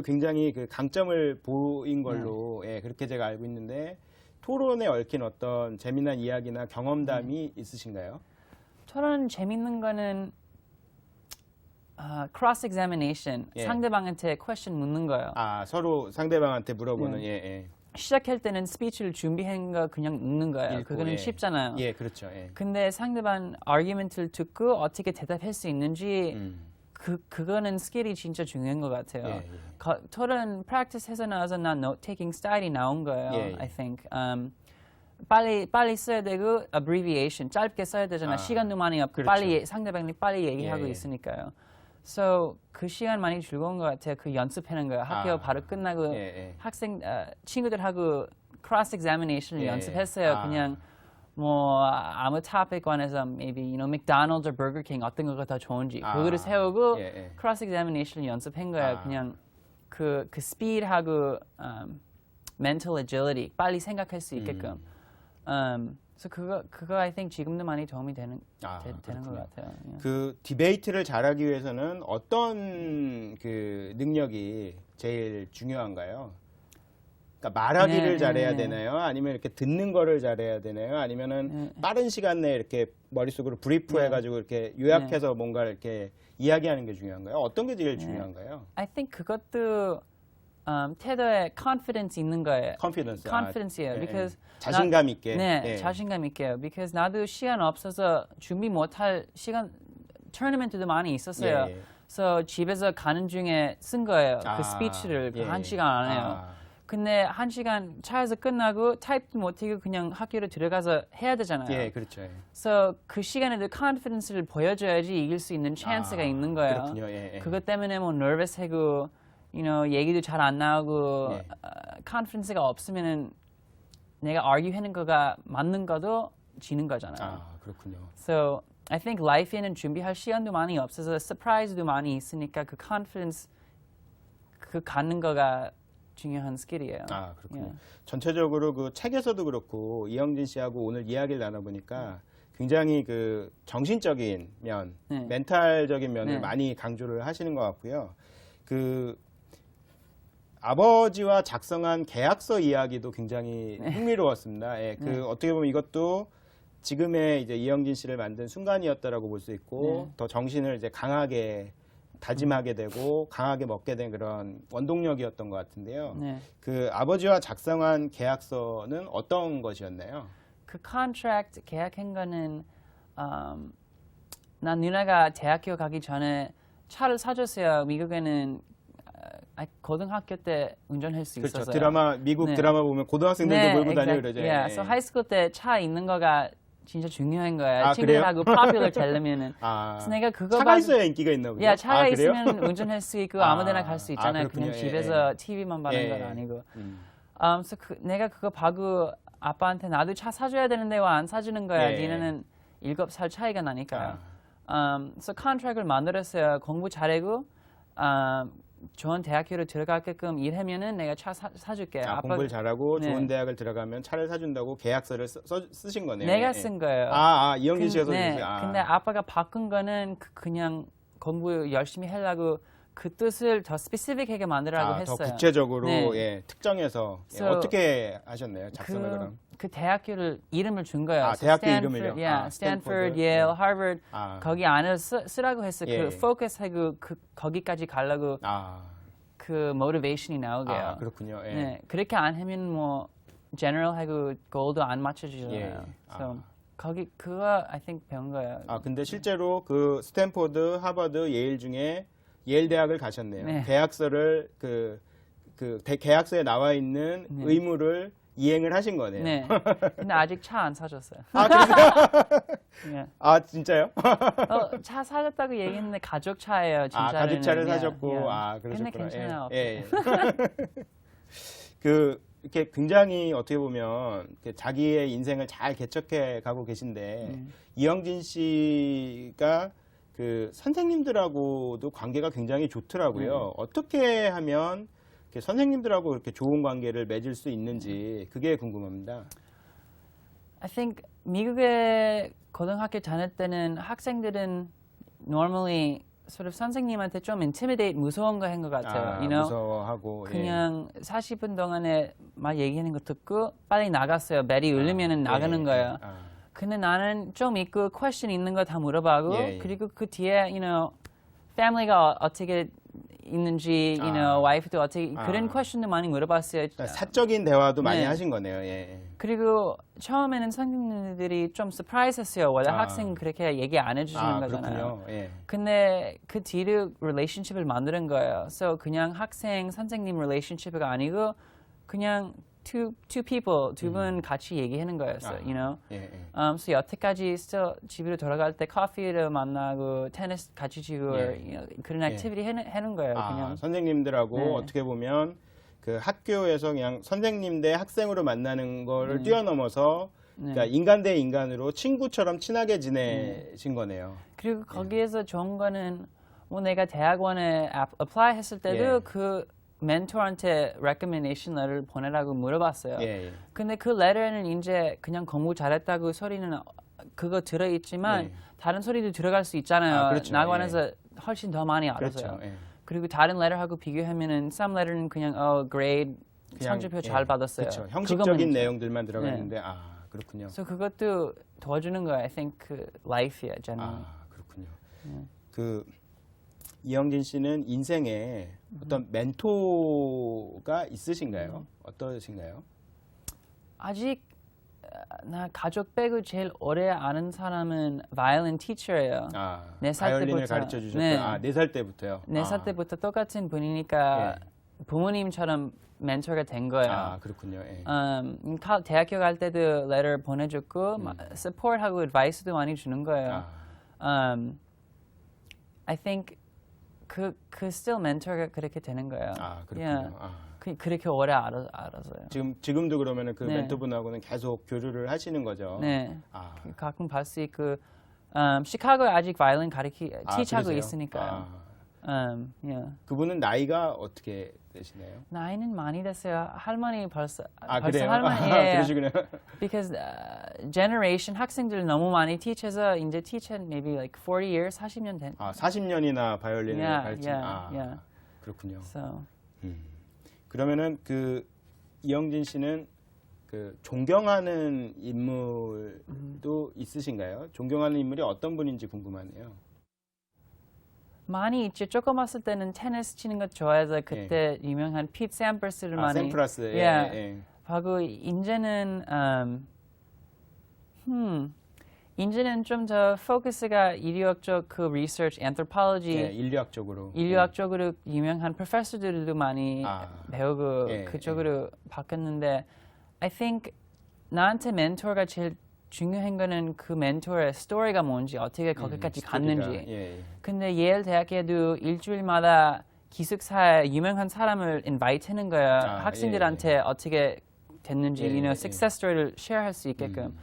굉장히 그 강점을 보인 걸로 그렇게 제가 알고 있는데 토론에 얽힌 어떤 재미난 이야기나 경험담이 있으신가요? 토론 재밌는 거는 cross examination, 상대방한테 question 묻는 거예요. 서로 상대방한테 물어보는 시작할 때는 스피치를 준비한 거 그냥 읽는 거예요. 읽고, 그거는 쉽잖아요. 그렇죠. 근데 상대방 아르규먼트를 듣고 어떻게 대답할 수 있는지 그거는 스킬이 진짜 중요한 것 같아요. 토론 프랙티스 해서 나와서 난 노트 테이킹 스타일이 나온 거예요. I think. 빨리 써야 되고 abbreviation 짧게 써야 되잖아. 시간도 많이 없고 그렇죠. 빨리 상대방이 빨리 얘기하고 있으니까요. So 그 시간 많이 즐거운 것 같아요. 그 연습하는 거예요. 학교 아. 바로 끝나고 예. 친구들하고 cross examination을 예. 연습했어요. 아. 그냥 뭐 아무 topic 관해서 maybe McDonald's or Burger King 어떤 거가 더 좋은지 그거를 세우고 cross examination을 연습한 거예요. 그냥 그 speed하고 mental agility 빨리 생각할 수 있게끔. 그래서 그거 I think 지금도 많이 도움이 되는 것 그렇군요. 같아요. 예. 그 디베이트를 잘하기 위해서는 어떤 그 능력이 제일 중요한가요? 그러니까 말하기를 잘해야 되나요? 아니면 이렇게 듣는 거를 잘해야 되나요? 아니면은 빠른 시간 내에 이렇게 머릿속으로 브리프해가지고 이렇게 요약해서 뭔가 이렇게 이야기하는 게 중요한가요? 어떤 게 제일 중요한가요? I think 그것도 태도에 confidence 있는 거예요. confidence예요. Because 자신감 있게. 네, 자신감 있게요. Because 나도 시간 없어서 준비 못할 시간 토너먼트도 많이 있었어요. 그래서 집에서 가는 중에 쓴 거예요. 그 스피치를 그 1시간 안에요. 근데 1시간 차에서 끝나고 타입도 못하고 그냥 학교로 들어가서 해야 되잖아요. 예, 그렇죠. 그래서 그 시간에도 컨피던스를 보여줘야지 이길 수 있는 찬스가 있는 거예요. 그렇군요. 그것 때문에 뭐 nervous하고, 얘기도 잘 안 나오고, 컨피던스가 없으면은 내가 argue하는 거가 맞는 거도 지는 거잖아요. 그렇군요. So I think life에는 준비할 시간도 많이 없어서 surprise도 많이 있으니까 그 confidence 그 갖는 거가 중요한 스킬이에요. 그렇군요. 전체적으로 그 책에서도 그렇고 이영진 씨하고 오늘 이야기를 나눠보니까 굉장히 그 정신적인 면, 멘탈적인 면을 많이 강조를 하시는 것 같고요. 그 아버지와 작성한 계약서 이야기도 굉장히 흥미로웠습니다. 그 어떻게 보면 이것도 지금의 이제 이영진 씨를 만든 순간이었다라고 볼 수 있고 더 정신을 이제 강하게 다짐하게 되고 강하게 먹게 된 그런 원동력이었던 것 같은데요. 그 아버지와 작성한 계약서는 어떤 것이었나요? 그 contract 계약한 거는 난 누나가 대학교 가기 전에 차를 사줬어요. 미국에는 고등학교 때 운전할 수 그렇죠. 있었어요. 미국 드라마 보면 고등학생들도 몰고 다니고 그러죠. 그래서 하이스쿨 때 차 있는 거가 진짜 중요한 거야. 친구들하고 popular 되려면은. 그래서 내가 그거 차가 있어야 인기가 있나 보죠. 차가 있으면 운전할 수 있고 아무데나 갈 수 있잖아요. 그냥 집에서 TV만 보는 건 아니고. 그래서 내가 그거 보고 아빠한테 나도 차 사줘야 되는데 왜 안 사주는 거야. 니네는 7살 차이가 나니까요. 그래서 컨트랙을 만들었어요. 공부 잘하고 좋은 대학교로 들어가게끔 일하면은 내가 차 사줄게. 공부를 잘하고 좋은 대학을 들어가면 차를 사준다고 계약서를 쓰신 거네요. 내가 쓴 거예요. 이영진 씨가 써주세요. 근데 아빠가 바꾼 거는 그냥 공부 열심히 하려고 그 뜻을 더 스페시픽하게 만들라고 했어요. 더 구체적으로 특정해서 어떻게 하셨나요? 작성을 그럼? 그 대학교를 이름을 준 거예요. 대학교 이름을요? 스탠퍼드, 예일, 하버드 거기 안에 쓰라고 했어. 그 포커스하고 거기까지 가려고 그 모티베이션이 나오게요. 그렇군요. 그렇게 안 하면 뭐 제너럴하고 골도 안 맞춰주잖아요. 그거 I think 배운 거예요. 근데 실제로 그 스탠포드, 하버드, 예일 중에 예일 대학을 가셨네요. 계약서를 계약서에 나와 있는 의무를 이행을 하신 거네요. 네. 근데 아직 차 안 사줬어요. 그러세요? 진짜요? 차 사줬다고 얘기했는데 가족 차예요. 진짜로는. 가족 차를 사줬고, 그러셨구나. 근데 괜찮아요. 이렇게 굉장히 어떻게 보면 자기의 인생을 잘 개척해 가고 계신데 이영진 씨가 그 선생님들하고도 관계가 굉장히 좋더라고요. 어떻게 하면 선생님들하고 그렇게 좋은 관계를 맺을 수 있는지 그게 궁금합니다. I think 미국에 고등학교 다닐 때는 학생들은 normally sort of 선생님한테 좀 intimidate 무서운 거 한 것 같아요. 무서워하고 그냥 40분 동안에 막 얘기하는 거 듣고 빨리 나갔어요. 벨이 울리면은 나가는 거예요. 근데 나는 좀 있고 question 있는 거 다 물어보고 그리고 그 뒤에 family가 어떻게 있는지, 와이프도 어떻게 그런 question도 많이 물어봤어요. 사적인 대화도 많이 하신 거네요. 그리고 처음에는 선생님들이 좀 surprise했어요. 원래 학생 그렇게 얘기 안 해주시는 거잖아요. 근데 그 뒤로 relationship을 만드는 거예요. So 그냥 학생 선생님 relationship가 아니고 그냥 two people, 두 분 같이 얘기하는 거였어요, you know. 예, 예. So 여태까지 still 집으로 돌아갈 때 커피를 만나고 테니스 같이 치고 예. you know, 그런 액티비티 하는 거예요, 그냥. 선생님들하고 네. 어떻게 보면 그 학교에서 그냥 선생님 대 학생으로 만나는 거를 뛰어넘어서 그러니까 인간 대 인간으로 친구처럼 친하게 지내신 거네요. 그리고 거기에서 좋은 거는 뭐 내가 대학원에 apply 했을 때도 예. 그 멘토한테 recommendation letter를 보내라고 물어봤어요. 예, 예. 근데 그 letter는 이제 그냥 공부 잘했다고 소리는 그거 들어있지만 예. 다른 소리도 들어갈 수 있잖아요. 아, 그렇죠. 낙원에서 훨씬 더 많이 알아서요. 그렇죠. 예. 그리고 다른 letter하고 비교하면은 some letter는 그냥 grade 그냥, 성적표 예. 잘 받았어요. 그렇죠. 그거만 형식적인 있죠. 내용들만 들어가 있는데 그렇군요. 그래서 그것도 도와주는 거예요. I think 그 life야, generally. 그렇군요. 그 이영진 씨는 인생에 어떤 멘토가 있으신가요? 어떠신가요? 아직 나 가족 빼고 제일 오래 아는 사람은 바이올린 티처예요. 네 살 바이올린을 때부터. 가르쳐 주셨고요. 네. 4살 때부터요. 4살 때부터 똑같은 분이니까 부모님처럼 멘토가 된 거예요. 그렇군요. 예. 대학교 갈 때도 letter 보내줬고 support하고 advice도 많이 주는 거예요. I think 그 still mentor가 그렇게 되는 거예요. 그렇군요. Yeah. 그렇게 오래 알아서요. 지금도 그러면은 그 네. 멘토분하고는 계속 교류를 하시는 거죠. 네. 아, 가끔 볼 수 있고 시카고에 아직 바이올린 티치하고 그러세요? 있으니까요. Yeah. 그분은 나이가 어떻게 되시나요? 나이는 많이 됐어요. 할머니 벌써 그래요? 할머니. 예. 그러시군요. Because generation 학생들 너무 많이 teach해서 이제 teach maybe like 40 years, 40년 된. 40년이나 바이올린을 Yeah, 가르친. yeah. 그렇군요. So 그러면은 그 이영진 씨는 그 존경하는 인물도 있으신가요? 존경하는 인물이 어떤 분인지 궁금하네요. 많이 있죠. 조금 왔을 때는 테니스 치는 거 좋아해서 그때 유명한 피트 샘퍼스를 많이. 샘프라스. 예. 하고 이제는 이제는 좀 더 포커스가 인류학적 그 research, anthropology, 인류학적으로 유명한 프로페서들도 많이 배우고 그쪽으로 바뀌었는데 I think 나한테 멘토가 제일 중요한 거는 그 멘토의 스토리가 뭔지 어떻게 거기까지 갔는지. 근데 예일 대학에도 일주일마다 기숙사에 유명한 사람을 인바이트하는 거예요. 학생들한테 어떻게 됐는지, you know, success story를 쉐어할 수 있게끔.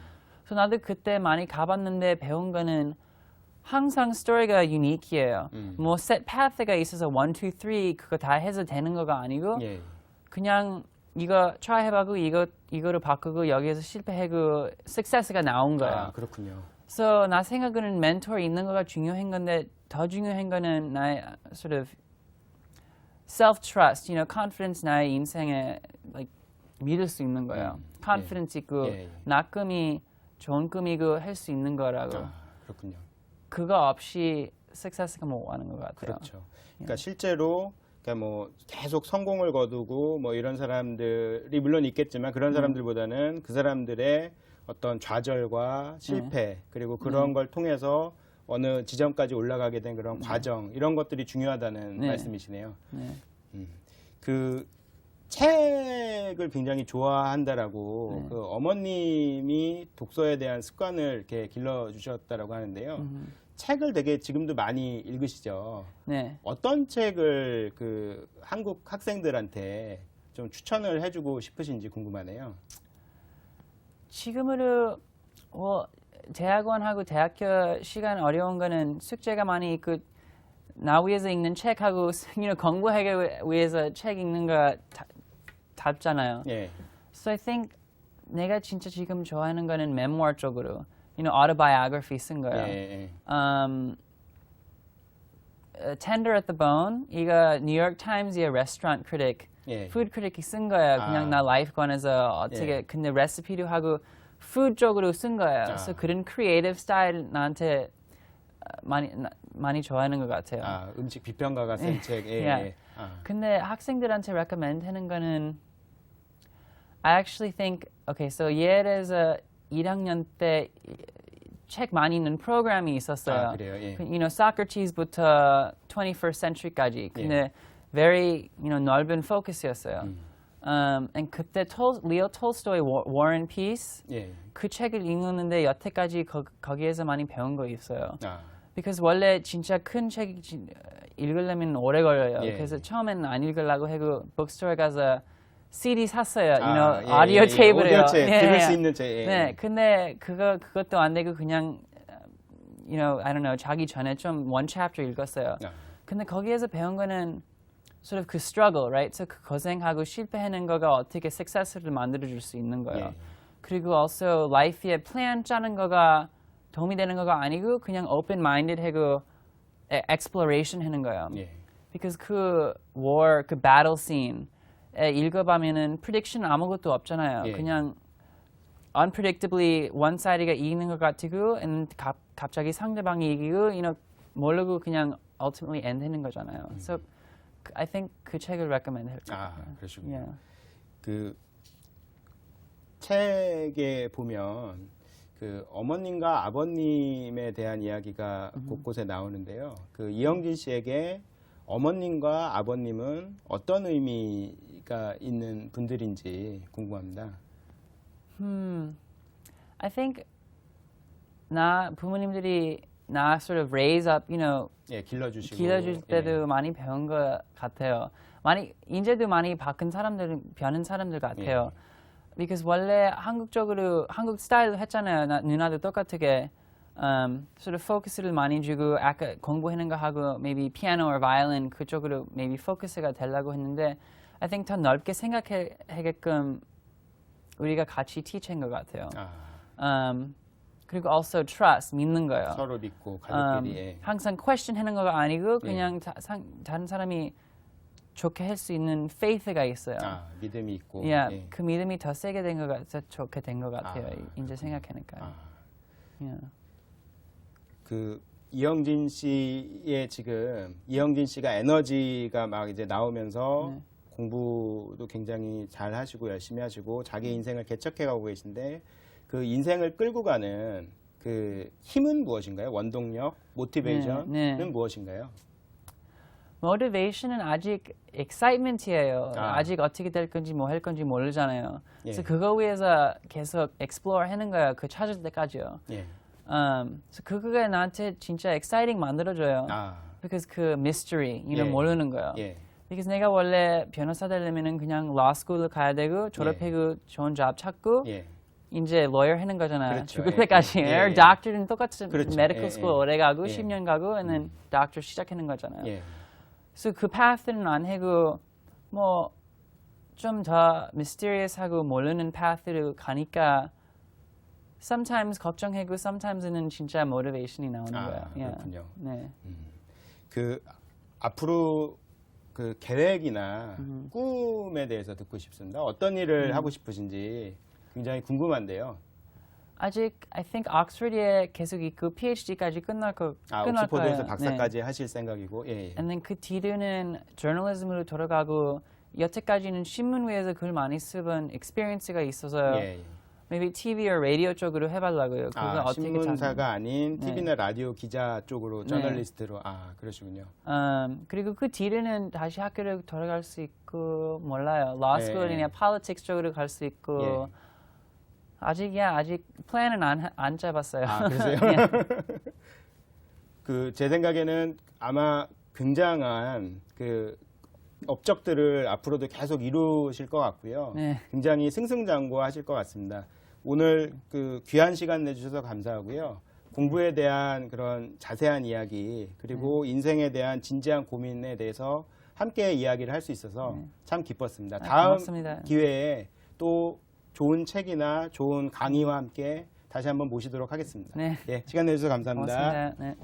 그래서 나도 그때 많이 가봤는데 배운 거는 항상 스토리가 유니크해요. 뭐 set path가 있어서 1, 2, 3 그거 다 해서 되는 거가 아니고 그냥 이거 try 해보고 이거를 바꾸고 여기에서 실패하고 success가 나온 거예요. 그렇군요. So 나 생각에는 멘토 있는 거가 중요한 건데 더 중요한 거는 나의 sort of self-trust, you know, confidence 나의 인생에 like 믿을 수 있는 거예요. confidence 있고 나 꿈이 좋은 꿈이고 할 수 있는 거라고. 그렇군요. 그거 없이 success가 못 하는 것 같아요. 그렇죠. 그러니까 실제로 그러니까 뭐 계속 성공을 거두고 뭐 이런 사람들이 물론 있겠지만 그런 사람들보다는 그 사람들의 어떤 좌절과 실패 그리고 그런 걸 통해서 어느 지점까지 올라가게 된 그런 과정 이런 것들이 중요하다는 말씀이시네요. 그 책을 굉장히 좋아한다라고 그 어머님이 독서에 대한 습관을 이렇게 길러주셨다라고 하는데요. 책을 되게 지금도 많이 읽으시죠. 네. 어떤 책을 그 한국 학생들한테 좀 추천을 해주고 싶으신지 궁금하네요. 지금으로 대학원하고 대학교 시간 어려운 거는 숙제가 많이 있고 나 위해서 읽는 책하고 you know, 공부하기 위해서 책 읽는 거 답잖아요. So I think 내가 진짜 지금 좋아하는 거는 memoir 쪽으로, you know, autobiography 쓴 거예요. Tender at the Bone 이거 뉴욕 타임즈의 restaurant critic, food critic이 쓴 거예요. 그냥 나 라이프 관해서 어떻게 근데 레시피도 하고 food 쪽으로 쓴 거예요. 그래서 그런 creative 스타일 나한테 많이 좋아하는 것 같아요. 음식 비평가가 쓴 책. 근데 학생들한테 recommend 하는 거는 I actually think, okay, so 예에서 1학년 때 책 많이 있는 프로그램이 있었어요. 그래요? You know, Socrates부터 21st century까지. 근데 very, you know, 넓은 포커스였어요. and 그때 리오 톨스토이 War and Peace 예. 그 책을 읽는데 여태까지 거기에서 많이 배운 거 있어요. 아, because 원래 진짜 큰 책 읽으려면 오래 걸려요. 예. 그래서 처음에는 안 읽으려고 하고 북스토어에 가서 CD 샀어요. 아, 예, 오디오 예, 예. 테이프를요. 오디오 책, 들을 수 있는 책. 예. 네, 근데 그것도 안 되고 그냥 I don't know 자기 전에 좀 one chapter 읽었어요. 아. 근데 거기에서 배운 거는 sort of 그 struggle, right? So 그 고생하고 실패하는 거가 어떻게 success를 만들어줄 수 있는 거예요. 예. 그리고 also life에 plan 짜는 거가 도움이 되는 거가 아니고 그냥 open-minded 하고 exploration 하는 거예요. 예. Because 그 war, 그 battle scene 읽어보면은 prediction 아무것도 없잖아요. 예. 그냥 unpredictably one side가 이기는 것 같고 and 갑자기 상대방이 이기고 모르고 그냥 ultimately end 하는 거잖아요. So I think 그 책을 recommend 할 거예요. 아, 그러시군요. Yeah. 그 책에 보면 그 어머님과 아버님에 대한 이야기가 곳곳에 나오는데요. 그 이영진 씨에게 어머님과 아버님은 어떤 의미가 있는 분들인지 궁금합니다. I think 부모님들이 나 sort of raise up, 예, 길러주시고. 길러줄 때도 예. 많이 배운 것 같아요. 이제도 많이 변한 사람들 같아요. Because 원래 한국 스타일로 했잖아요. 누나도 똑같게 sort of focus를 많이 주고 아까 공부하는 거 하고 maybe piano or violin 그쪽으로 maybe focus가 되려고 했는데 I think 더 넓게 생각하게끔 우리가 같이 teach한 것 같아요. 그리고 also trust 믿는 거예요. 서로 믿고 가족끼리. 예. 항상 question 하는 거가 아니고 그냥 다른 사람이 좋게 할 수 있는 faith가 있어요. 아, 믿음이 있고. Yeah, 예. 그 믿음이 더 세게 된 것 같아서 좋게 된 것 같아요. 이제 생각하니까. 아. Yeah. 그 이영진 씨가 에너지가 막 이제 나오면서 네. 공부도 굉장히 잘 하시고 열심히 하시고 자기 인생을 개척해 가고 계신데 그 인생을 끌고 가는 그 힘은 무엇인가요? 원동력, 모티베이션은 네, 네. 무엇인가요? motivation은 아직 excitement이에요. 아. 아직 어떻게 될 건지 뭐 할 건지 모르잖아요. 예. 그래서 그거 위해서 계속 explore 하는 거예요. 그 찾을 때까지요. 예. 그래서 그거가 나한테 진짜 exciting 만들어줘요. 아. because 그 mystery, 예. 모르는 거예요. 예. because 내가 원래 변호사 되려면은 그냥 law school을 가야 되고 졸업하고 좋은 job 찾고 예. 이제 lawyer 하는 거잖아요. 그렇죠. 죽을 예, 때까지. 예, 예. doctor는 똑같이 그렇죠. medical 예, school 예. 오래 가고 예. 10년 가고 and then doctor 시작하는 거잖아요. 예. 그래서 그 path는 안 하고 뭐 좀 더 mysterious하고 모르는 path로 가니까 sometimes 걱정하고 sometimes는 진짜 motivation이 나오는 거예요. 그렇군요. 네. 그 앞으로 그 계획이나 꿈에 대해서 듣고 싶습니다. 어떤 일을 하고 싶으신지 굉장히 궁금한데요. 아직 I think 옥스퍼드에 계속 있고 PhD까지 끝날 옥스퍼드에서 거예요. 박사까지 하실 생각이고, 예. And then 그 뒤로는 저널리즘으로 돌아가고 여태까지는 신문 위에서 글 많이 쓰본 experience가 있어서 예. maybe TV or radio 쪽으로 해보려고요. 그거 어떻게 신문사가 아닌 네. TV나 라디오 기자 쪽으로 저널리스트로 그러시군요. 그리고 그 뒤로는 다시 학교로 돌아갈 수 있고 몰라요. law 예. school이나 politics 쪽으로 갈 수 있고 예. 아직 플랜은 안 잡았어요. 그러세요? 예. 제 생각에는 아마 굉장한 그 업적들을 앞으로도 계속 이루실 것 같고요. 네. 굉장히 승승장구하실 것 같습니다. 오늘 그 귀한 시간 내주셔서 감사하고요. 공부에 대한 그런 자세한 이야기 그리고 인생에 대한 진지한 고민에 대해서 함께 이야기를 할 수 있어서 참 기뻤습니다. 다음 고맙습니다. 기회에 또 좋은 책이나 좋은 강의와 함께 다시 한번 모시도록 하겠습니다. 네. 예, 시간 내주셔서 감사합니다. 고맙습니다. 네.